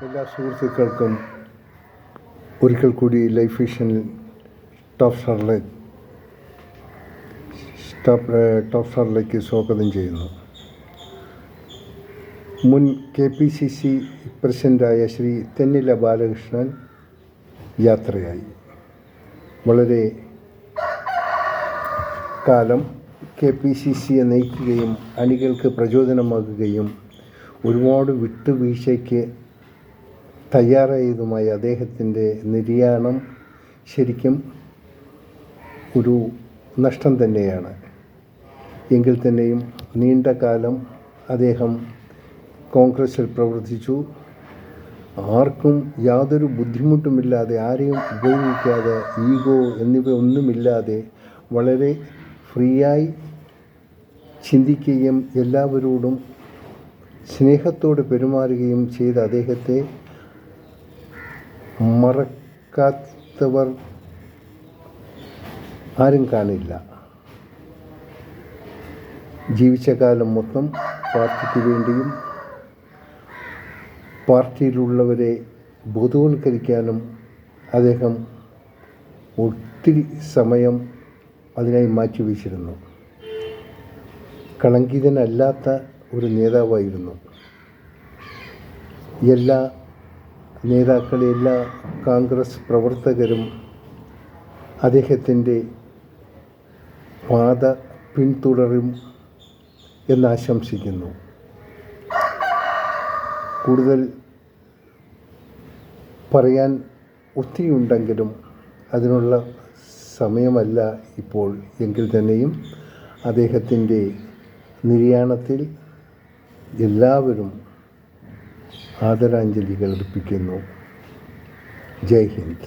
എല്ലാ സുഹൃത്തുക്കൾക്കും ഒരിക്കൽ കൂടി ലൈഫ് വിഷൻ ടോപ്പ് സ്റ്റാറിലേക്ക് സ്വാഗതം ചെയ്യുന്നു. മുൻ KPCC പ്രസിഡൻ്റായ ശ്രീ തെന്നില ബാലകൃഷ്ണൻ യാത്രയായി. വളരെ കാലം KPCCയെ നയിക്കുകയും അണികൾക്ക് പ്രചോദനമാകുകയും ഒരുപാട് വിട്ടുവീഴ്ചയ്ക്ക് തയ്യാറായതുമായ അദ്ദേഹത്തിൻ്റെ നിര്യാണം ശരിക്കും ഒരു നഷ്ടം തന്നെയാണ്. എങ്കിൽ തന്നെയും നീണ്ട കാലം അദ്ദേഹം കോൺഗ്രസ്സിൽ പ്രവർത്തിച്ചു. ആർക്കും യാതൊരു ബുദ്ധിമുട്ടുമില്ലാതെ, ആരെയും ഉപയോഗിക്കാതെ, ഈഗോ എന്നിവ ഒന്നുമില്ലാതെ വളരെ ഫ്രീയായി ചിന്തിക്കുകയും എല്ലാവരോടും സ്നേഹത്തോടെ പെരുമാറുകയും ചെയ്ത അദ്ദേഹത്തെ മറക്കാത്തവർ ആരും കാണില്ല. ജീവിച്ച കാലം മൊത്തം പാർട്ടിക്ക് വേണ്ടിയും പാർട്ടിയിലുള്ളവരെ ബോധവൽക്കരിക്കാനും അദ്ദേഹം ഒത്തിരി സമയം അതിനായി മാറ്റിവെച്ചിരുന്നു. കളങ്കിതനല്ലാത്ത ഒരു നേതാവായിരുന്നു. എല്ലാ നേതാക്കളും, എല്ലാ കോൺഗ്രസ് പ്രവർത്തകരും അദ്ദേഹത്തിൻ്റെ പാത പിന്തുടരും എന്നാശംസിക്കുന്നു. കൂടുതൽ പറയാൻ ഒത്തിരിയുണ്ടെങ്കിലും അതിനുള്ള സമയമല്ല ഇപ്പോൾ. എങ്കിൽ തന്നെയും അദ്ദേഹത്തിൻ്റെ നിര്യാണത്തിൽ എല്ലാവരും ആദരാഞ്ജലികൾ അർപ്പിക്കുന്നു. ജയ് ഹിന്ദ്.